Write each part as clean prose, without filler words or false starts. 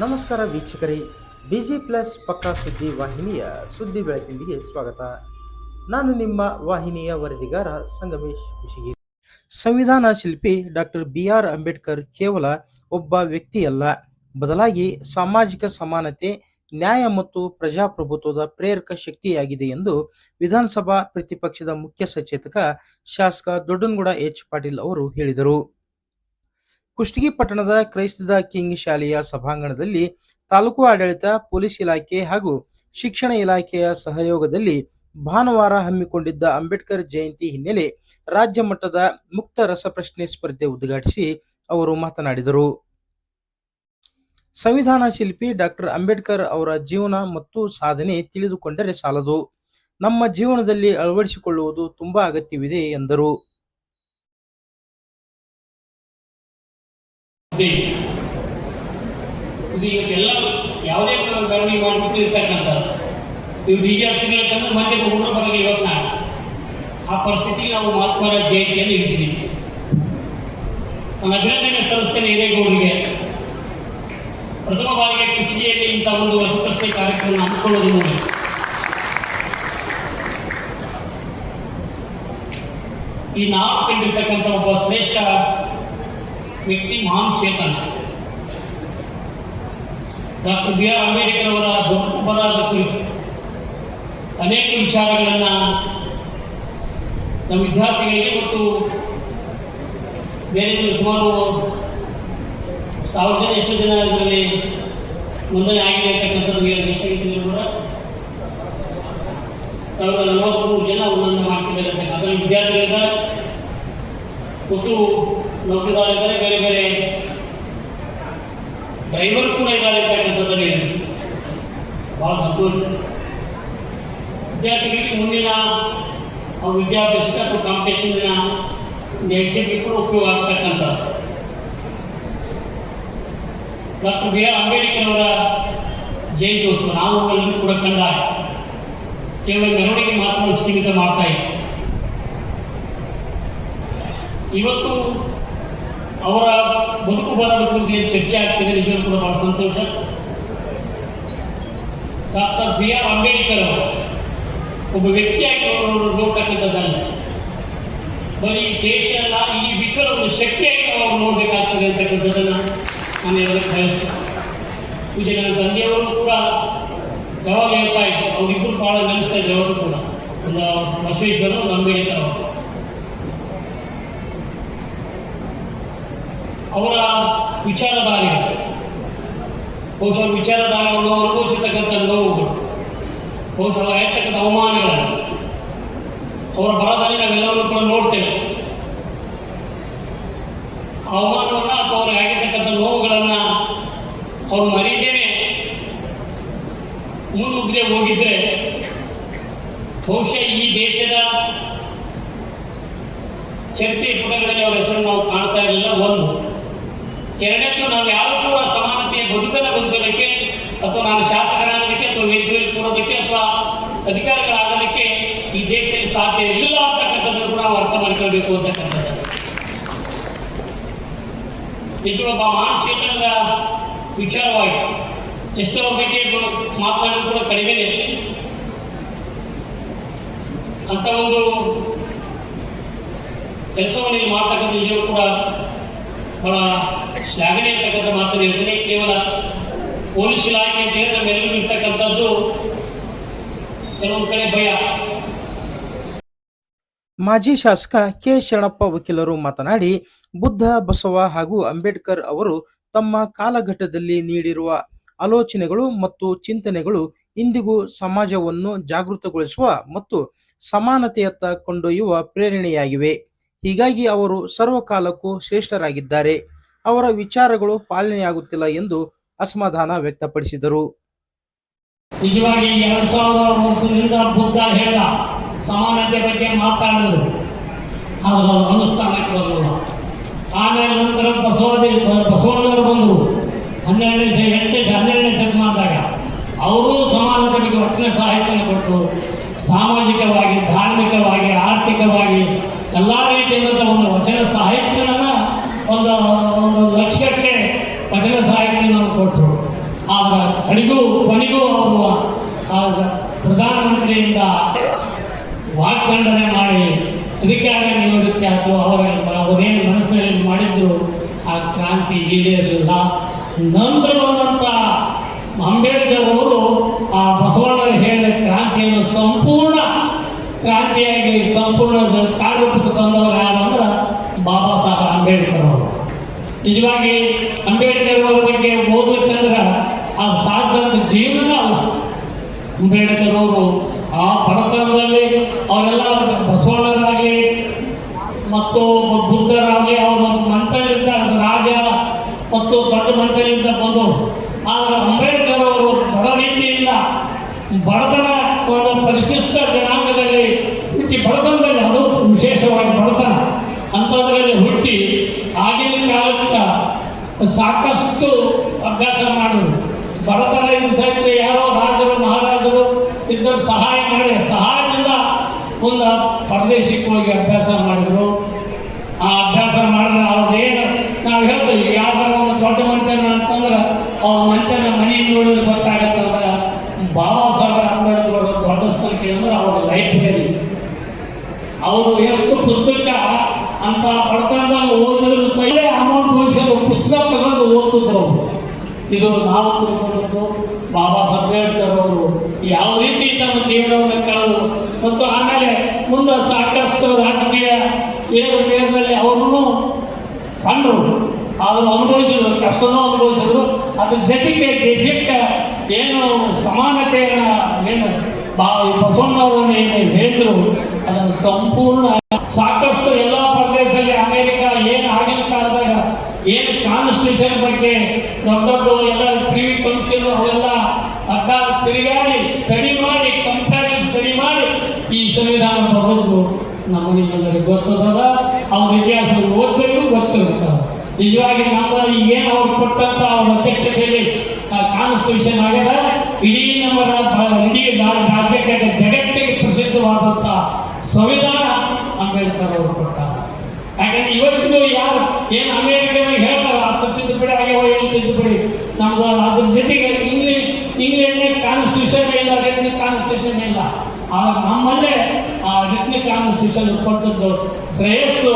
ನಮಸ್ಕಾರ ವೀಕ್ಷಕರೇ, busy plus ಪಕ್ಕಾ ಸುದ್ದಿ ವಾಹಿನಿಯ ಸುದ್ದಿ ಬೆಳಕಿಂಡಿಗೆ ಸ್ವಾಗತ. ನಾನು ನಿಮ್ಮ ವಾಹಿನಿಯ ವರದಿಗಾರ ಸಂಗಮೇಶ್ ಕುಶಿಗಿ. ಸಂವಿಧಾನ ಶಿಲ್ಪಿ ಡಾಕ್ಟರ್ ಬಿ.ಆರ್. ಅಂಬೇಡ್ಕರ್ ಕೇವಲ ಒಬ್ಬ ವ್ಯಕ್ತಿಯಲ್ಲ, ಬದಲಾಗಿ ಸಾಮಾಜಿಕ ಸಮಾನತೆ, ನ್ಯಾಯ ಮತ್ತು ಪ್ರಜಾಪ್ರಭುತ್ವದ ಪ್ರೇರಕ ಶಕ್ತಿಯಾಗಿದೆ ಎಂದು ವಿಧಾನಸಭಾ ಪ್ರತಿಪಕ್ಷದ ಮುಖ್ಯ ಸಚೇತಕ ಶಾಸಕ ದೊಡ್ಡನಗೌಡ ಎಚ್. ಪಾಟೀಲ್ ಅವರು ಹೇಳಿದರು. ಕುಷ್ಟಗಿ ಪಟ್ಟಣದ ಕ್ರೈಸ್ತ ದ ಕಿಂಗ್ ಶಾಲೆಯ ಸಭಾಂಗಣದಲ್ಲಿ ತಾಲೂಕು ಆಡಳಿತ, ಪೊಲೀಸ್ ಇಲಾಖೆ ಹಾಗೂ ಶಿಕ್ಷಣ ಇಲಾಖೆಯ ಸಹಯೋಗದಲ್ಲಿ ಭಾನುವಾರ ಹಮ್ಮಿಕೊಂಡಿದ್ದ ಅಂಬೇಡ್ಕರ್ ಜಯಂತಿ ಹಿನ್ನೆಲೆ ರಾಜ್ಯ ಮಟ್ಟದ ಮುಕ್ತ ರಸಪ್ರಶ್ನೆ ಸ್ಪರ್ಧೆ ಉದ್ಘಾಟಿಸಿ ಅವರು ಮಾತನಾಡಿದರು. ಸಂವಿಧಾನ ಶಿಲ್ಪಿ ಡಾಕ್ಟರ್ ಅಂಬೇಡ್ಕರ್ ಅವರ ಜೀವನ ಮತ್ತು ಸಾಧನೆ ತಿಳಿದುಕೊಂಡರೆ ಸಾಲದು, ನಮ್ಮ ಜೀವನದಲ್ಲಿ ಅಳವಡಿಸಿಕೊಳ್ಳುವುದು ತುಂಬಾ ಅಗತ್ಯವಿದೆ ಎಂದರು. ಇದು ಎಲ್ಲ ಯಾವುದೇ ಬೆಳವಣಿಗೆ ಮಾಡಿಬಿಟ್ಟು ಇರ್ತಕ್ಕಂಥದ್ದು. ಇವು ವಿದ್ಯಾರ್ಥಿಗಳಂತಂದ್ರೆ ಮಂದಿ ಹುಡುಗರು ಬರಲಿ ಇವತ್ತು ನಾನು ಆ ಪರಿಸ್ಥಿತಿಗೆ ನಾವು ಮಹಾತ್ಮರ ಜಯಂತಿಯನ್ನು ಇರಿಸಿದ್ದೀವಿ. ನಾನು ಅಭಿನಂದನೆ ಸಲ್ಲಿಸ್ತೇನೆ ಹಿರೇಗೌಡರಿಗೆ. ಪ್ರಥಮ ಬಾರಿಗೆ ಕುಷ್ಟಗಿಯಲ್ಲಿ ಇಂಥ ಒಂದು ರಸಪ್ರಶ್ನೆ ಕಾರ್ಯಕ್ರಮ ಹಮ್ಮಿಕೊಳ್ಳೋದು ನೋಡಿ. ಈ ನಾವು ಕಂಡಿರ್ತಕ್ಕಂಥ ಒಬ್ಬ ಶ್ರೇಷ್ಠ ವ್ಯಕ್ತಿ, ಮಹಾನ್ ಚೇತನ ಡಾಕ್ಟರ್ ಬಿ.ಆರ್. ಅಂಬೇಡ್ಕರ್ ಅವರ ಬದುಕುಬರಹದ ಕುರಿತು ಅನೇಕ ವಿಚಾರಗಳನ್ನು ನಮ್ಮ ವಿದ್ಯಾರ್ಥಿಗಳಿಗೆ ಮತ್ತು ಬೇರೆ ಸುಮಾರು 1000 ಜನ ಎಷ್ಟು ಜನ ಇದರಲ್ಲಿ ನೋಂದಣಿ ಆಗಿದೆ ಅಂತಕ್ಕಂಥದ್ದು ಕೂಡ 1043 ಜನ ಒಂದೊಂದು ಮಾಡ್ತಿದ್ದಾರೆ. ಅದರ ವಿದ್ಯಾರ್ಥಿಗಳಿದ್ದಾರೆ ಮತ್ತು ನೌಕರದಾರಿದ್ದಾರೆ, ಬೇರೆ ಬೇರೆ ಡ್ರೈವರ್ ಕೂಡ ಇದ್ದಾರೆ ಅಂತಕ್ಕಂಥದ್ದಲ್ಲಿ ಬಹಳ ಸಂತೋಷ. ವಿದ್ಯಾರ್ಥಿಗಳಿಗೆ ಮುಂದಿನ ವಿದ್ಯಾಭ್ಯಾಸಕ್ಕೆ ಅಥವಾ ಕಾಂಪಿಟೇಷನ್ನ ಎಕ್ಸಿಟ್ಗೆ ಕೂಡ ಉಪಯೋಗ ಆಗ್ತಕ್ಕಂಥದ್ದು. Doctor B R. ಅಂಬೇಡ್ಕರ್ ಅವರ ಜಯಂತ್ಯೋತ್ಸವ ನಾವು ಎಲ್ಲರೂ ಕೂಡ ಕಂಡಾಗ ಕೇವಲ ಮೆರವಣಿಗೆ ಮಾತ್ರ ಸೀಮಿತ ಮಾಡ್ತಾ ಇದ್ದೀವಿ. ಇವತ್ತು ಅವರ ಬದುಕು ಬರೋದ್ರ ಕುರಿತು ಏನು ಚರ್ಚೆ ಆಗ್ತಿದೆ, ನಿಜವೂ ಕೂಡ ಬಹಳ ಸಂತೋಷ. Doctor B R. ಅಂಬೇಡ್ಕರ್ ಅವರು ಒಬ್ಬ ವ್ಯಕ್ತಿಯಾಗಿ ಅವರು ನೋಡ್ತಕ್ಕಂಥದ್ದಲ್ಲ, ಬರೀ ದೇಶನ ಈ ವಿಶ್ವದ ಒಂದು ಶಕ್ತಿಯಾಗಿ ನಾವು ನೋಡಬೇಕಾಗ್ತದೆ ಅಂತಕ್ಕಂಥದ್ದನ್ನು ನಾನು ಹೇಳೋದಕ್ಕೆ ಬಯಸ್ತೇನೆ. ಪೂಜೆ ನನ್ನ ತಂದೆಯವರು ಕೂಡ ಯಾವಾಗ ಹೇಳ್ತಾ ಇದ್ರು, ಅವರಿಬ್ಬರು ಭಾಳ ನೆನೆಸ್ತಾ ಇದ್ರು. ಅವರು ಕೂಡ ಒಂದು ಬಸವೇಶ್ವರ, ಒಂದು ಅಂಬೇಡ್ಕರ್ ಅವರು. ಅವರ ವಿಚಾರಧಾರೆಗಳು, ಬಹುಶಃ ವಿಚಾರಧಾರೆಗಳು ಅನುಭವಿಸಿರ್ತಕ್ಕಂಥ ನೋವುಗಳು, ಬಹುಶಃ ಆಗಿರ್ತಕ್ಕಂಥ ಅವಮಾನಗಳನ್ನು ಅವರ ಬರದಲ್ಲಿ ನಾವೆಲ್ಲರೂ ಕೂಡ ನೋಡ್ತೇವೆ. ಅವಮಾನವನ್ನು ಅಥವಾ ಅವ್ರಿಗೆ ಆಗಿರ್ತಕ್ಕಂಥ ನೋವುಗಳನ್ನು ಅವರು ಮರೀದೇನೆ ಮುನ್ನುಗ್ಗದೆ ಹೋಗಿದ್ರೆ ಬಹುಶಃ ಈ ದೇಶದ ಚರಿತ್ರೆ ಪುಟಗಳಲ್ಲಿ ಅವರ ಹೆಸರು ನಾವು ಕಾಣ್ತಾ ಇರಲಿಲ್ಲ. ಒಂದು. ಎರಡನೇದು, ನಾವು ಯಾರು ಕೂಡ ಸಮಾನತೆಯ ಬದುಕೋದಕ್ಕೆ ಅಥವಾ ನಾನು ಶಾಸಕರಾಗೋದಕ್ಕೆ ಅಥವಾ ವೇದಿಕೆಯಲ್ಲಿ ಕೊಡೋದಕ್ಕೆ ಅಥವಾ ಅಧಿಕಾರಿಗಳಾಗೋದಕ್ಕೆ ಈ ದೇಶದಲ್ಲಿ ಸಾಧ್ಯ ಇಲ್ಲ ಅಂತಕ್ಕಂಥದ್ದನ್ನು ಕೂಡ ನಾವು ಅರ್ಥ ಮಾಡ್ಕೊಳ್ಬೇಕು ಅಂತಕ್ಕಂಥದ್ದು. ನಿಜವೊಬ್ಬ ಮಹಾನ್ ಚೇತನದ ವಿಚಾರವಾಗಿ ಎಷ್ಟೋ ಬಗ್ಗೆ ಮಾತನಾಡಲು ಕೂಡ ಕಡಿಮೆ ಅಂತ ಒಂದು ಕೆಲಸವನ್ನು ಇಲ್ಲಿ ಮಾಡ್ತಕ್ಕಂಥ ನಿಜವೂ ಕೂಡ ಬಹಳ ಶ್ಲಾಘನೆ ಅಂತಕ್ಕಂಥ ಮಾತನ್ನು ಹೇಳ್ತೀನಿ. ಕೇವಲ ಪೊಲೀಸ್ ಇಲಾಖೆ ಅಂತ ಹೇಳಿ ನಮ್ಮೆಲ್ಲರಿಗೂ ಇರ್ತಕ್ಕಂಥದ್ದು ಕೆಲವೊಂದು ಕಡೆ ಭಯ. ಮಾಜಿ ಶಾಸಕ ಕೆ. ಶರಣಪ್ಪ ವಕೀಲರು ಮಾತನಾಡಿ, ಬುದ್ಧ, ಬಸವ ಹಾಗೂ ಅಂಬೇಡ್ಕರ್ ಅವರು ತಮ್ಮ ಕಾಲಘಟ್ಟದಲ್ಲಿ ನೀಡಿರುವ ಆಲೋಚನೆಗಳು ಮತ್ತು ಚಿಂತನೆಗಳು ಇಂದಿಗೂ ಸಮಾಜವನ್ನು ಜಾಗೃತಗೊಳಿಸುವ ಮತ್ತು ಸಮಾನತೆಯತ್ತ ಕೊಂಡೊಯ್ಯುವ ಪ್ರೇರಣೆಯಾಗಿವೆ. ಹೀಗಾಗಿ ಅವರು ಸರ್ವಕಾಲಕ್ಕೂ ಶ್ರೇಷ್ಠರಾಗಿದ್ದಾರೆ. ಅವರ ವಿಚಾರಗಳು ಪಾಲನೆಯಾಗುತ್ತಿಲ್ಲ ಎಂದು ಅಸಮಾಧಾನ ವ್ಯಕ್ತಪಡಿಸಿದರು. ನಿಜವಾಗಿ 2003ರಿಂದ ಬುದ್ಧ ಹೇಳಿದ ಸಮಾನತೆ ಬಗ್ಗೆ ಮಾತಾಡಿದ್ರು, ಅದು ಅನುಷ್ಠಾನಕ್ಕೆ ಬರಲಿಲ್ಲ. ಆಮೇಲೆ ನಂತರ ಬಸವಣ್ಣವರು ಬಂದರು 12ನೇ ಶತಮಾನದಾಗ. ಅವರು ಸಮಾನತೆ ಬಗ್ಗೆ ವಚನ ಸಾಹಿತ್ಯ ಕೊಟ್ಟರು. ಸಾಮಾಜಿಕವಾಗಿ, ಧಾರ್ಮಿಕವಾಗಿ, ಆರ್ಥಿಕವಾಗಿ ಎಲ್ಲ ರೀತಿಯಿಂದ ಒಂದು ವಚನ ಸಾಹಿತ್ಯವನ್ನು ಒಂದು ಲಕ್ಷಕ್ಕೆ ವಚನ ಸಾಹಿತ್ಯ ನಾವು ಕೊಟ್ಟರು. ಆಗ ಕೊನೆಗೂ ಅವರು ಪ್ರಧಾನಮಂತ್ರಿಯಿಂದ ವಾಗ್ದಂಡನೆ ಮಾಡಿ ಅಧಿಕಾರ ನಿವೃತ್ತಿ ಆಯಿತು. ಅವರೇನು ಮನಸ್ಸಿನಲ್ಲಿ ಮಾಡಿದ್ರು ಆ ಕ್ರಾಂತಿ ಈಡೇರಲಿಲ್ಲ. ನಂತರ ಬಂದಂಥ ಅಂಬೇಡ್ಕರ್ ಅವರು ಆ ಬಸವಣ್ಣರು ಹೇಳಿದ ಕ್ರಾಂತಿಯನ್ನು ಸಂಪೂರ್ಣ ಕ್ರಾಂತಿಯಾಗಿ ಸಂಪೂರ್ಣ ಕಾರ್ಯರೂಪಕ್ಕೆ ತಂದವರು ಯಾರಂದ್ರೆ ಬಾಬಾ ಸಾಹೇಬ್ ಅಂಬೇಡ್ಕರ್ ಅವರು. ನಿಜವಾಗಿ ಅಂಬೇಡ್ಕರ್ ಅವರ ಬಗ್ಗೆ ಓದಬೇಕಂದ್ರೆ ಅದು ಸಾಧ್ಯಂತ ಜೀವನ ಅಲ್ಲ. ಅಂಬೇಡ್ಕರ್ ಅವರು ಆ ಬಡತನದಲ್ಲಿ ಅವರೆಲ್ಲ ಬಸವಣ್ಣರಾಗಲಿ ಮತ್ತು ಬುದ್ಧರಾಗಲಿ ಅವರ ಮಂತ್ರದಿಂದ ರಾಜ ಮತ್ತು ದೊಡ್ಡ ಮಂತ್ರದಿಂದ ಬಂದವರು. ಆದರೆ ಅಂಬೇಡ್ಕರ್ ಅವರು ಬಡ ರೀತಿಯಿಂದ ಬಡತನ ಪರಿಶಿಷ್ಟ ಜನಾಂಗದಲ್ಲಿ ಹುಟ್ಟಿ ಬಡತನದಲ್ಲಿ ಅದು ವಿಶೇಷವಾಗಿ ಬಡತನ ಅಂಥದ್ರಲ್ಲಿ ಹುಟ್ಟಿ ಆಗಿನ ಕಾಲಕ್ಕೆ ಸಾಕಷ್ಟು ಅಭ್ಯಾಸ ಮಾಡಿದ್ರು. ಬಡತನದಿಂದ ಸಹಿತ ಯಾರೋ ರಾಜರು ಮಹಾರಾಜರು ಇದ್ದರು ಸಹಾಯದಿಂದ ಒಂದು ಪರದೇಶಕ್ಕೆ ಹೋಗಿ ಅಭ್ಯಾಸ ಮಾಡಿದರು. ಆ ಅಭ್ಯಾಸ ಮಾಡಿದ್ರೆ ಅವ್ರದ್ದೇನು ನಾವು ಹೇಳ್ತೀವಿ, ಯಾವ್ದಾರ ಒಂದು ದೊಡ್ಡ ಮಂಟನ ಅಂತಂದ್ರೆ ಅವ್ರ ಮಂಟನ ಮನೆ ನೋಡಿದ್ರೆ ಗೊತ್ತಾಗತ್ತಂದ್ರೆ ಬಾಬಾ ಸಾಹೇಬ್ ಅಂಬೇಡ್ಕರ್ ದೊಡ್ಡ ಸಂಖ್ಯೆ ಅಂದ್ರೆ ಅವ್ರ ಲೈಬ್ರರಿ. ಅವರು ಎಷ್ಟು ಪುಸ್ತಕ ಅಂತ ಬಡತನದಲ್ಲಿ ಓದಿದ್ರು ಸಹ ಅಮೌಂಟ್ ಭವಿಷ್ಯದ ಪುಸ್ತಕ ತಗೊಂಡು ಓದ್ತಿದ್ರು ಅವರು. ಇದು ನಾವು ತಿಳ್ಕೊಂಡದ್ದು ಬಾಬಾ ಅಂಬೇಡ್ಕರ್ ಅವರು ಯಾವ ರೀತಿ ತಮ್ಮ ಜೀವನವನ್ನು ಕಳೆದು ಮತ್ತು ಆಮೇಲೆ ಮುಂದೆ ಸಾಕಷ್ಟು ರಾಜಕೀಯ ಏರುಪೇರಿನಲ್ಲಿ ಅವರನ್ನು ಕಂಡರು, ಅವರು ಅನುಭವಿಸಿದ್ರು, ಕಷ್ಟನೂ ಅನುಭವಿಸಿದ್ರು. ಅದ್ರ ಜೊತೆಗೆ ದೇಶಕ್ಕೆ ಏನು ಸಮಾನತೆಯನ್ನು ಏನು ಬಸವಣ್ಣವರನ್ನು ಏನು ಹೇಳಿದ್ರು ಅದನ್ನು ಸಂಪೂರ್ಣ ಸಾಕಷ್ಟು ಎಲ್ಲ ಪ್ರದೇಶದಲ್ಲಿ ಅಮೆರಿಕ ಏನು ಆಗಿನ ಕಾಲದಾಗ ಏನು ಕಾನ್ಸ್ಟಿಟ್ಯೂಷನ್ ಬಗ್ಗೆ ದೊಡ್ಡ ಎಲ್ಲ ಪ್ರಿವಿ ಕೌನ್ಸಿಲ್ ಅವೆಲ್ಲ ಅಡ್ಡ ತಿರುಗಾಡಿ ಸ್ಟಡಿ ಮಾಡಿ ಕಂಪ್ಯಾರಿಟಿವ್ ಸ್ಟಡಿ ಮಾಡಿ ಈ ಸಂವಿಧಾನ ಬರೋದು ನಮಗೆಲ್ಲರಿಗೆ ಗೊತ್ತದ. ಅವ್ರ ಇತಿಹಾಸ ಓದಬೇಕು, ಗೊತ್ತಿರ್ತಾರೆ. ನಿಜವಾಗಿ ನಮ್ಮಲ್ಲಿ ಏನು ಅವ್ರು ಕೊಟ್ಟಂತ ಅವ್ರ ಅಧ್ಯಕ್ಷತೆಯಲ್ಲಿ ಕಾನ್ಸ್ಟಿಟ್ಯೂಷನ್ ಆಗ್ಯದ. ಇಡೀ ನಮ್ಮ ಇಡೀ ರಾಜ್ಯಕ್ಕೆ ಜಗತ್ತಿಗೆ ಪ್ರಸಿದ್ಧವಾದಂಥ ಸಂವಿಧಾನ ಅಂಬೇಡ್ಕರ್ ಅವರು ಕೊಟ್ಟಾರ. ಯಾಕಂದ್ರೆ ಇವತ್ತಿಗೂ ಯಾರು ಏನು ಅಮೇರಿಕದಾಗ ಹೇಳ್ತಾರೆ ಅದು ತಿದ್ದುಪಡಿ ಆಗ್ಯಾವ, ಏನು ತಿದ್ದುಪಡಿ ನಮ್ದು ಅದ್ರ ಜೊತೆಗೆ ಇಂಗ್ಲೆಂಡ್ನೇ ಕಾನ್ಸ್ಟಿಟ್ಯೂಷನ್ ಇಲ್ಲ, ರಿಟ್ನಿ ಕಾನ್ಸ್ಟಿಟ್ಯೂಷನ್ ಇಲ್ಲ. ಆಗ ನಮ್ಮಲ್ಲೇ ಆ ರಿಟ್ನಿ ಕಾನ್ಸ್ಟಿಟ್ಯೂಷನ್ ಕೊಟ್ಟದ್ದು ಶ್ರೇಯಸ್ಸು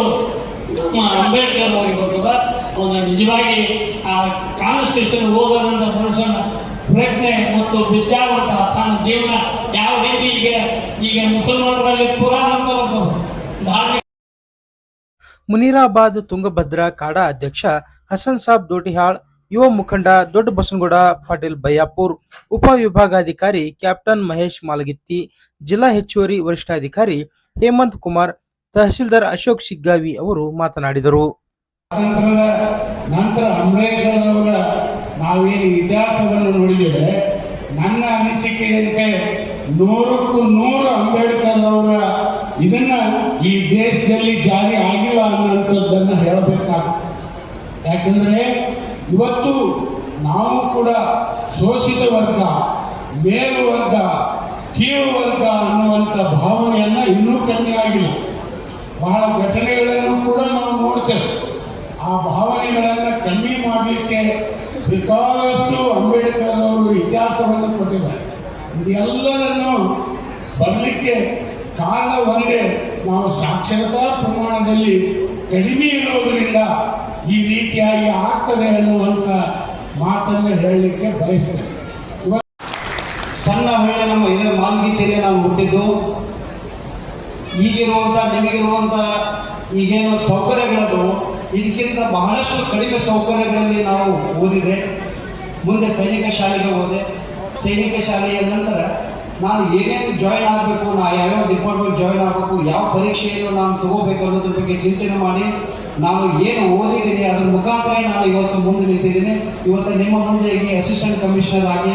ನಮ್ಮ ಅಂಬೇಡ್ಕರ್ ಅವರಿಗೆ ಕೊಟ್ಟದ. ಅವನು ನಿಜವಾಗಿ ಆ ಕಾನ್ಸ್ಟಿಟ್ಯೂಷನ್ ಓದೋದಂತ ಮನುಷ್ಯನ ಪ್ರಜ್ಞೆ ಮತ್ತು ವಿದ್ಯಾವಂತ ತನ್ನ ಜೀವನ ಯಾವ ರೀತಿ ಈಗ ಮುಸಲ್ಮಾನರಲ್ಲಿ ಪುರಾಣ ಧಾರ್ಮಿಕ ಮುನೀರಾಬಾದ್ ತುಂಗಭದ್ರಾ ಕಾಡಾ ಅಧ್ಯಕ್ಷ ಹಸನ್ ಸಾಬ್ ದೋಟಿಹಾಳ್, ಯುವ ಮುಖಂಡ ದೊಡ್ಡ ಬಸನಗೌಡ ಪಾಟೀಲ್ ಬಯ್ಯಾಪುರ್, ಉಪವಿಭಾಗಾಧಿಕಾರಿ ಕ್ಯಾಪ್ಟನ್ ಮಹೇಶ್ ಮಾಲಗಿತ್ತಿ, ಜಿಲ್ಲಾ ಹೆಚ್ಚುವರಿ ವರಿಷ್ಠಾಧಿಕಾರಿ ಹೇಮಂತ್ ಕುಮಾರ್, ತಹಸೀಲ್ದಾರ್ ಅಶೋಕ್ ಶಿಗ್ಗಾವಿ ಅವರು ಮಾತನಾಡಿದರು. ನಂತರ ಅಂಬೇಡ್ಕರ್ ಅವರ ನಾವೇನು ಇತಿಹಾಸವನ್ನು ನೋಡಿದ್ದೇವೆ, ನನ್ನ ಅನಿಸಿಕೆಯಂತೆ 100ಕ್ಕೂ 100 ಅಂಬೇಡ್ಕರ್ ಅವರ ಇದನ್ನ ಈ ದೇಶದಲ್ಲಿ ಜಾರಿ ಆಗಿಲ್ಲ ಅನ್ನುವಂಥದ್ದನ್ನು ಹೇಳಬೇಕಾಗ್ತದೆ. ಯಾಕಂದರೆ ಇವತ್ತು ನಾವು ಕೂಡ ಶೋಷಿತ ವರ್ಗ, ಮೇಲ್ವರ್ಗ, ಕೀಳು ವರ್ಗ ಅನ್ನುವಂಥ ಭಾವನೆಯನ್ನು ಇನ್ನೂ ಕಮ್ಮಿ ಆಗಿಲ್ಲ. ಬಹಳ ಘಟನೆಗಳನ್ನು ಕೂಡ ನಾವು ನೋಡ್ತೇವೆ. ಆ ಭಾವನೆಗಳನ್ನು ಕಮ್ಮಿ ಮಾಡಲಿಕ್ಕೆ ಬೇಕಾದಷ್ಟು ಅಂಬೇಡ್ಕರ್ ಅವರು ಇತಿಹಾಸವನ್ನು ಕೊಟ್ಟಿದ್ದಾರೆ. ಇದೆಲ್ಲದನ್ನು ಬರಲಿಕ್ಕೆ ಕಾರಣ ಒಂದೇ, ನಾವು ಸಾಕ್ಷರತಾ ಪ್ರಮಾಣದಲ್ಲಿ ಕಡಿಮೆ ಇರೋದರಿಂದ ಈ ರೀತಿಯಾಗಿ ಆಗ್ತದೆ ಅನ್ನುವಂಥ ಮಾತನ್ನು ಹೇಳಲಿಕ್ಕೆ ಬಯಸ್ತೇನೆ. ಸಣ್ಣ ವೇಳೆ ನಮ್ಮ ಇದೇ ಮಾಲ್ಗೀತೆಯಲ್ಲಿ ನಾವು ಹುಟ್ಟಿದ್ದು. ಈಗಿರುವಂಥ ನಿಮಗಿರುವಂಥ ಈಗೇನು ಸೌಕರ್ಯಗಳನ್ನು ಇದಕ್ಕಿಂತ ಬಹಳಷ್ಟು ಕಡಿಮೆ ಸೌಕರ್ಯಗಳಲ್ಲಿ ನಾವು ಓದಿದೆ. ಮುಂದೆ ಸೈನಿಕ ಶಾಲೆಗೆ ಹೋದೆ. ಸೈನಿಕ ಶಾಲೆಯ ನಂತರ ನಾನು ಏನೇನು ಜಾಯ್ನ್ ಆಗಬೇಕು, ಯಾವ್ಯಾವ ಡಿಪಾರ್ಟ್ಮೆಂಟ್ ಜಾಯ್ನ್ ಆಗಬೇಕು, ಯಾವ ಪರೀಕ್ಷೆಯನ್ನು ನಾನು ತಗೋಬೇಕು ಅನ್ನೋದ್ರ ಬಗ್ಗೆ ಚಿಂತನೆ ಮಾಡಿ ನಾನು ಏನು ಓದಿದ್ದೀನಿ ಅದ್ರ ಮುಖಾಂತರ ನಾನು ಇವತ್ತು ಮುಂದೆ ನಿಂತಿದ್ದೀನಿ. ಇವತ್ತು ನಿಮ್ಮ ಮುಂದೆ ಈಗ ಅಸಿಸ್ಟೆಂಟ್ ಕಮಿಷನರ್ ಆಗಿ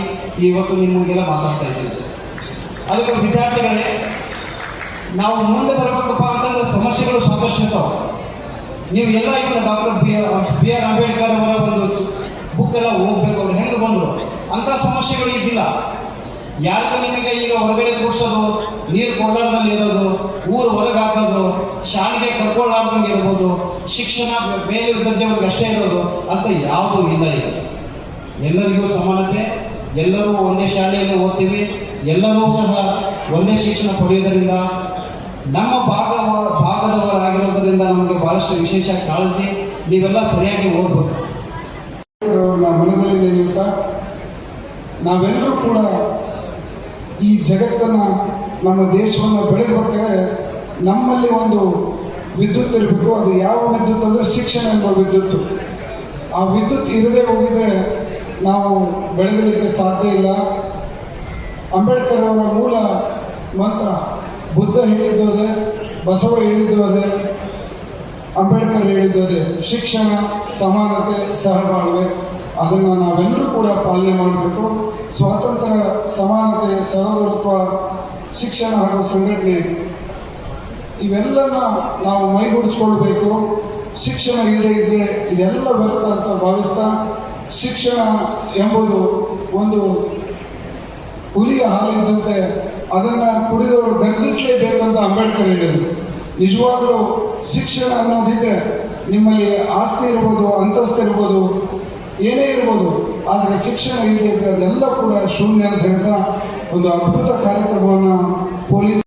ಇವತ್ತು ನಿಮಗೆಲ್ಲ ಮಾತಾಡ್ತಾ ಇದ್ದೀನಿ. ಅದಕ್ಕೆ ವಿದ್ಯಾರ್ಥಿಗಳೇ, ನಾವು ಮುಂದೆ ಬರಬೇಕಪ್ಪ ಅಂತಂದ್ರೆ ಸಮಸ್ಯೆಗಳು ಸಾಕಷ್ಟು ಇರ್ತಾವೆ. ನೀವು ಎಲ್ಲ ಇವತ್ತು ಡಾಕ್ಟರ್ ಬಿ ಆರ್ ಅಂಬೇಡ್ಕರ್ ಅವರ ಒಂದು ಬುಕ್ ಎಲ್ಲ ಓದಬೇಕು. ಅವ್ರು ಹೆಂಗೆ ಬಂದರು ಅಂಥ ಸಮಸ್ಯೆಗಳು ಇದ್ದಿಲ್ಲ. ಯಾರಿಗೆ ನಿಮಗೆ ಈಗ ಹೊರಗಡೆ ಕೂಡಿಸೋದು, ನೀರು ಕೊಡಲಾರ್ದಲ್ಲಿ ಇರೋದು, ಊರು ಹೊರಗೆ ಹಾಕೋದು, ಶಾಲೆಗೆ ಕರ್ಕೊಳ್ಳಾರ್ದಂಗೆ ಇರ್ಬೋದು, ಶಿಕ್ಷಣ ಬೇರೆ ದರ್ಜೆವರೆಗೆ ಅಷ್ಟೇ ಇರೋದು ಅಂತ ಯಾವುದೂ ಇಲ್ಲ. ಈಗ ಎಲ್ಲರಿಗೂ ಸಮಾನತೆ, ಎಲ್ಲರೂ ಒಂದೇ ಶಾಲೆಯಲ್ಲಿ ಓದ್ತೀವಿ, ಎಲ್ಲರೂ ಸಹ ಒಂದೇ ಶಿಕ್ಷಣ ಪಡೆಯುವುದರಿಂದ ನಮ್ಮ ಭಾಗದವರಾಗಿರೋದರಿಂದ ನಮಗೆ ಭಾಳಷ್ಟು ವಿಶೇಷ ಕಾಳಜಿ. ನೀವೆಲ್ಲ ಸರಿಯಾಗಿ ಓದಬೇಕು. ಮನದಲ್ಲಿ ನಿಂತ ನಾವೆಲ್ಲರೂ ಕೂಡ ಈ ಜಗತ್ತನ್ನು, ನಮ್ಮ ದೇಶವನ್ನು ಬೆಳಗಬೇಕಾದ್ರೆ ನಮ್ಮಲ್ಲಿ ಒಂದು ವಿದ್ಯುತ್ ಇರಬೇಕು. ಅದು ಯಾವ ವಿದ್ಯುತ್ ಅಂದರೆ ಶಿಕ್ಷಣ ಎಂಬ ವಿದ್ಯುತ್ತು. ಆ ವಿದ್ಯುತ್ ಇರದೇ ಹೋಗಿದ್ರೆ ನಾವು ಬೆಳಗಲಿಕ್ಕೆ ಸಾಧ್ಯ ಇಲ್ಲ. ಅಂಬೇಡ್ಕರ್ ಅವರ ಮೂಲ ಮಂತ್ರ ಬುದ್ಧ ಹೇಳಿದ್ದು ಅದೇ, ಬಸವ ಹೇಳಿದ್ದು ಅದೇ, ಅಂಬೇಡ್ಕರ್ ಹೇಳಿದ್ದು ಅದೇ, ಶಿಕ್ಷಣ, ಸಮಾನತೆ, ಸಹಬಾಳ್ವೆ. ಅದನ್ನು ನಾವೆಲ್ಲರೂ ಕೂಡ ಪಾಲನೆ ಮಾಡಬೇಕು. ಸ್ವಾತಂತ್ರ್ಯ, ಸಮಾನತೆ, ಸಹೋದರತ್ವ, ಶಿಕ್ಷಣ ಹಾಗೂ ಸಂಘಟನೆ ಇವೆಲ್ಲನ ನಾವು ಮೈಗೂಡಿಸ್ಕೊಳ್ಬೇಕು. ಶಿಕ್ಷಣ ಇಲ್ಲದೆ ಇದ್ದರೆ ಇದೆಲ್ಲ ವ್ಯರ್ಥ ಅಂತ ಭಾವಿಸ್ತಾ, ಶಿಕ್ಷಣ ಎಂಬುದು ಒಂದು ಹುಲಿಯ ಹಾಲಿದ್ದಂತೆ, ಅದನ್ನು ಕುಡಿದವರು ಗರ್ಜಿಸಲೇಬೇಕು ಅಂತ ಅಂಬೇಡ್ಕರ್ ಹೇಳಿದರು. ನಿಜವಾಗಲೂ ಶಿಕ್ಷಣ ಅನ್ನೋದಿದ್ದರೆ ನಿಮ್ಮಲ್ಲಿ ಆಸ್ತಿ ಇರ್ಬೋದು, ಅಂತಸ್ತು ಇರ್ಬೋದು, ಏನೇ ಇರ್ಬೋದು, ಆದರೆ ಶಿಕ್ಷಣ ಇಲ್ಲದೆ ಇದ್ದರೆ ಅದೆಲ್ಲ ಕೂಡ ಶೂನ್ಯ ಅಂತ ಹೇಳ್ತಾ ಒಂದು ಅದ್ಭುತ ಕಾರ್ಯಕ್ರಮವನ್ನು ಪೊಲೀಸ್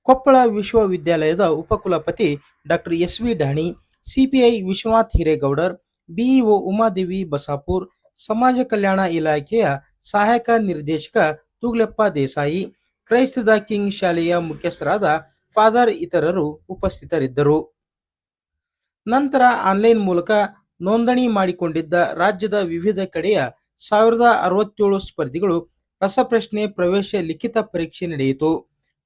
ಕೊಪ್ಪಳ ವಿಶ್ವವಿದ್ಯಾಲಯದ ಉಪಕುಲಪತಿ doctor S V. Dhani, CPI Vishwanath Hiregowdar, BEO Umadevi Basapur, ಸಮಾಜ ಕಲ್ಯಾಣ ಇಲಾಖೆಯ ಸಹಾಯಕ ನಿರ್ದೇಶಕ ತುಗ್ಲೆಪ್ಪ ದೇಸಾಯಿ, ಕ್ರೈಸ್ತ ದ ಕಿಂಗ್ ಶಾಲೆಯ ಮುಖ್ಯಸ್ಥರಾದ ಫಾದರ್ ಇತರರು ಉಪಸ್ಥಿತರಿದ್ದರು. ನಂತರ ಆನ್ಲೈನ್ ಮೂಲಕ ನೋಂದಣಿ ಮಾಡಿಕೊಂಡಿದ್ದ ರಾಜ್ಯದ ವಿವಿಧ ಕಡೆಯ 1067 ಸ್ಪರ್ಧಿಗಳು ರಸಪ್ರಶ್ನೆ ಪ್ರವೇಶ ಲಿಖಿತ ಪರೀಕ್ಷೆ ನಡೆಯಿತು.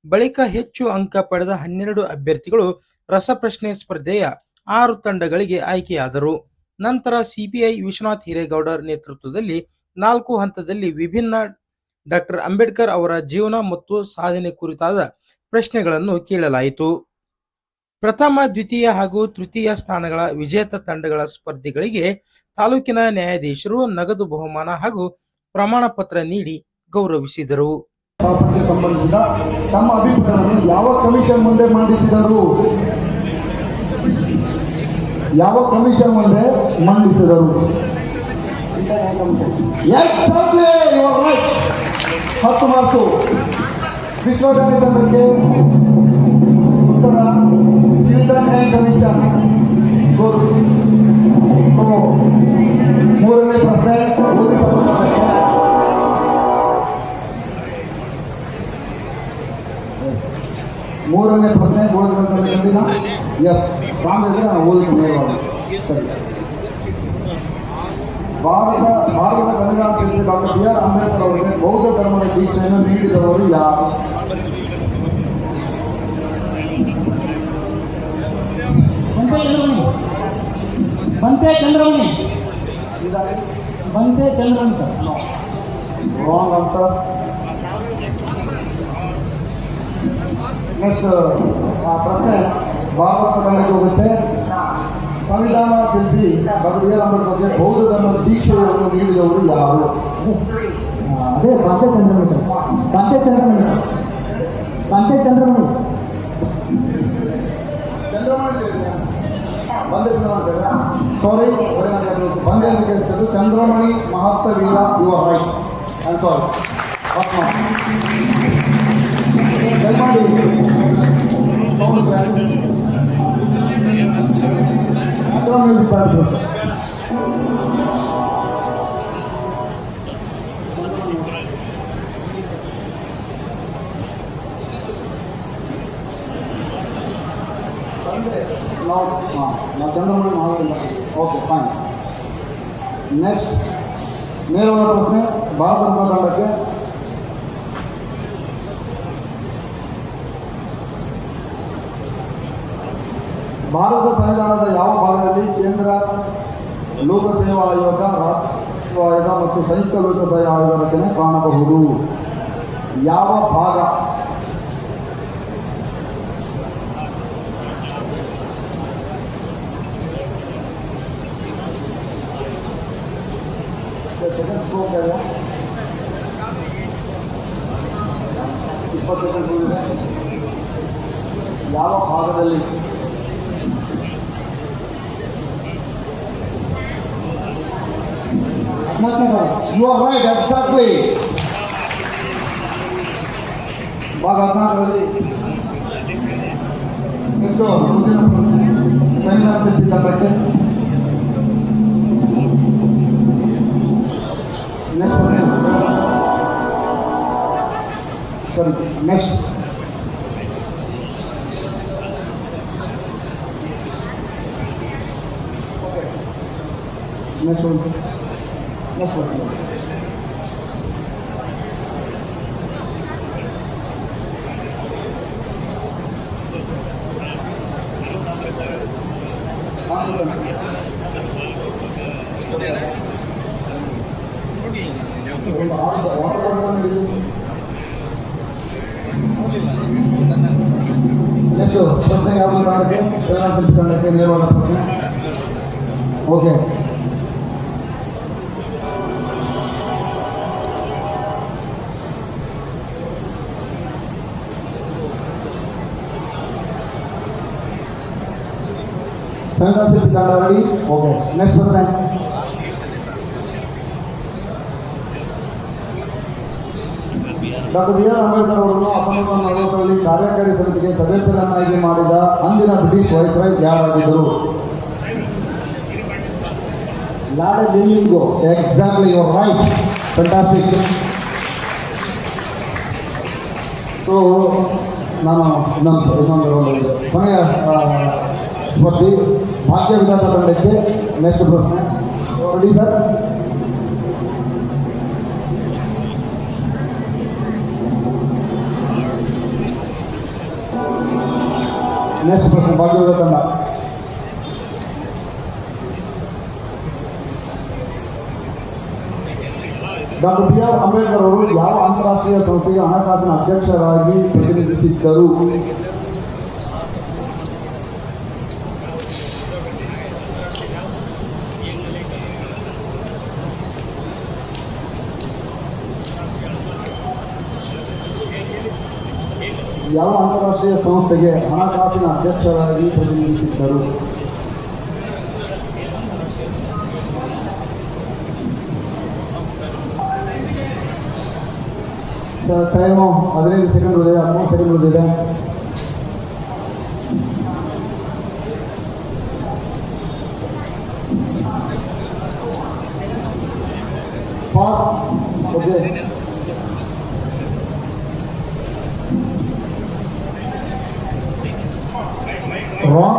ಬಳಿಕ ಹೆಚ್ಚು ಅಂಕ ಪಡೆದ 12 ಅಭ್ಯರ್ಥಿಗಳು ರಸಪ್ರಶ್ನೆ ಸ್ಪರ್ಧೆಯ 6 ತಂಡಗಳಿಗೆ ಆಯ್ಕೆಯಾದರು. ನಂತರ ಸಿಪಿಐ ವಿಶ್ವನಾಥ್ ಹಿರೇಗೌಡರ್ ನೇತೃತ್ವದಲ್ಲಿ 4 ಹಂತದಲ್ಲಿ ವಿಭಿನ್ನ ಡಾಕ್ಟರ್ ಅಂಬೇಡ್ಕರ್ ಅವರ ಜೀವನ ಮತ್ತು ಸಾಧನೆ ಕುರಿತಾದ ಪ್ರಶ್ನೆಗಳನ್ನು ಕೇಳಲಾಯಿತು. ಪ್ರಥಮ, ದ್ವಿತೀಯ ಹಾಗೂ ತೃತೀಯ ಸ್ಥಾನಗಳ ವಿಜೇತ ತಂಡಗಳ ಸ್ಪರ್ಧಿಗಳಿಗೆ ತಾಲೂಕಿನ ನ್ಯಾಯಾಧೀಶರು ನಗದು ಬಹುಮಾನ ಹಾಗೂ ಪ್ರಮಾಣ ಪತ್ರ ನೀಡಿ ಗೌರವಿಸಿದರು. ಸಂಬಂಧಿಸಿದ ತಮ್ಮ ಅಭಿಪ್ರಾಯವನ್ನು ಯಾವ ಕಮಿಷನ್ ಮುಂದೆ ಮಂಡಿಸಿದರು? ಯಾವ ಕಮಿಷನ್ ಮುಂದೆ ಮಂಡಿಸಿದರು? 10 ಮಾರ್ಕ್ಸು ವಿಶ್ವಗಾಂಧಿ ತಂಡಕ್ಕೆ. ಉತ್ತರ ನ್ಯೂಟನ್ ಆ್ಯಂಡ್ ಕಮಿಷನ್. ಮೂರನೇ ಪ್ರಶ್ನೆ ಓದಿನ ಎಸ್ ಕಾಂಗ್ರೆಸ್ ನಾನು ಓದಿದ್ದು ನೇರವಾಗಿ. ಸರಿ. ಭಾರತದ ಸಂವಿಧಾನ ಶಿಲ್ಪಿ ಡಾಕ್ಟರ್ ಬಿ.ಆರ್. ಅಂಬೇಡ್ಕರ್ ಅವರಿಗೆ ಬೌದ್ಧ ಧರ್ಮದ ದೀಕ್ಷೆಯನ್ನು ನೀಡಿದವರು ಯಾರು? ಬಂತೆ ಚಂದ್ರಮಣಿ. Wrong answer. ನೆಕ್ಸ್ಟ್ ಪ್ರಶ್ನೆ ಭಾರತ ತಂಡಕ್ಕೆ ಹೋಗುತ್ತೆ. ಸಂವಿಧಾನ ಶಿಲ್ಪಿ ಡಾಕ್ಟರ್ ಬಿ.ಆರ್. ಅಂಬೇಡ್ಕರ್ಗೆ ಬೌದ್ಧ ಧರ್ಮದ ದೀಕ್ಷೆಯನ್ನು ನೀಡಿದವರು ಯಾರು? ಅದೇ ಬಂತೆ ಚಂದ್ರಮಣಿ. ಸಾರಿ, ಬಂದೆ ಅಂತ ಕೇಳಿಸಿದ್ದು Chandramani Mahatma Veer. You are right. I am sorry. ದಯಮಾಡಿ ಮ್ಯೂಸಿಕ್ ಪ್ರಾರಂಭಿಸಿ. ನಾವು Chandramani Mahatma. Okay, fine. Next ನೇರವಾದ ಪ್ರಶ್ನೆ ಭಾರತ ತಂಡಕ್ಕೆ. ಭಾರತ ಸಂವಿಧಾನದ ಯಾವ ಭಾಗದಲ್ಲಿ ಕೇಂದ್ರ ಲೋಕಸೇವಾ ಆಯೋಗ, ರಾಷ್ಟ್ರೀಯ ಆಯೋಗ ಮತ್ತು ಸಂಯುಕ್ತ ಲೋಕಸೇವಾ ಆಯೋಗ ರಚನೆ ಕಾಣಬಹುದು? ಯಾವ ಭಾಗ? ಸೆಕೆಂಡ್ ಸ್ಟ್ರೋಕ್ ಇದೆ. 20 ಸೆಕೆಂಡ್ ಉಳಿದಿದೆ. ಯಾವ ಭಾಗದಲ್ಲಿ? ನಾಲ್ಕನೇ ball you are right exactly. ಭಾಗ 14ರಲ್ಲಿ ಎಷ್ಟು ಸಂವಿಧಾನ ಶಿಲ್ಪಿ ತಂಡಕ್ಕೆ ನೆಕ್ಸ್ಟ್ ಎಷ್ಟು ಪ್ರಶ್ನೆ ಯಾವ ತಂಡಕ್ಕೆ ಸಂವಿಧಾನ ಶಿಲ್ಪಿ ತಂಡಕ್ಕೆ ನೇರವಾದ ಪ್ರಶ್ನೆ. ಓಕೆ, ಸಂವಿಧಾನ ಶಿಲ್ಪಿ ತಂಡ ರೆಡಿ. ಓಕೆ, ನೆಕ್ಸ್ಟ್ ಪ್ರಶ್ನೆ. ಡಾಕ್ಟರ್ ಬಿ ಆರ್ ಅಂಬೇಡ್ಕರ್ ಅವರನ್ನು 1940ರಲ್ಲಿ ಕಾರ್ಯಕಾರಿ ಸಮಿತಿಗೆ ಸದಸ್ಯರನ್ನಾಗಿ ಮಾಡಿದ ಅಂದಿನ ಬ್ರಿಟಿಷ್ ವೈಸ್ರಾಯ್ ಯಾರಾಗಿದ್ದರು? ಲಾರ್ಡ್ ಲಿವಿಂಗೋ. Exactly, you are right, fantastic. So ನಾನು ಇನ್ನೊಂದು ಕೊನೆಯ ಸ್ಪರ್ಧಿ ಭಾಗ್ಯ ವಿಧಾತ ತಂಡಕ್ಕೆ ನೆಕ್ಸ್ಟ್ ಪ್ರಶ್ನೆ. Ready sir? ನೆಕ್ಸ್ಟ್ ಪ್ರಶ್ನೆ ಭಾಗ್ಯ ವಿಧಾತ ತಂಡ. ಡಾಕ್ಟರ್ ಬಿ ಆರ್ ಅಂಬೇಡ್ಕರ್ ಅವರು ಯಾವ ಅಂತಾರಾಷ್ಟ್ರೀಯ ಸಂಸ್ಥೆಗೆ ಹಣಕಾಸಿನ ಅಧ್ಯಕ್ಷರಾಗಿ ಪ್ರತಿನಿಧಿಸಿದ್ದರು? ಯಾವ ಅಂತಾರಾಷ್ಟ್ರೀಯ ಸಂಸ್ಥೆಗೆ ಹಣಕಾಸಿನ ಅಧ್ಯಕ್ಷರಾಗಿ ಪ್ರತಿನಿಧಿಸಿದ್ದರು? ಸರ್, ಟೈಮು 15 ಸೆಕೆಂಡ್ ಇದೆ, 13 ಸೆಕೆಂಡ್ ಉಳಿದಿದೆ. Pass. Okay, wrong.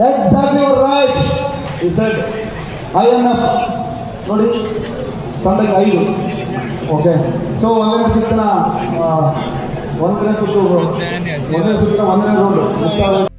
Exactly, you're right. He said IMF. ನೋಡಿ, ತಂಡಕ್ಕೆ 5. ಓಕೆ, ಸೊ ಒಂದನೇ ಸುತ್ತಿನ 1ನೇ ರೌಂಡ್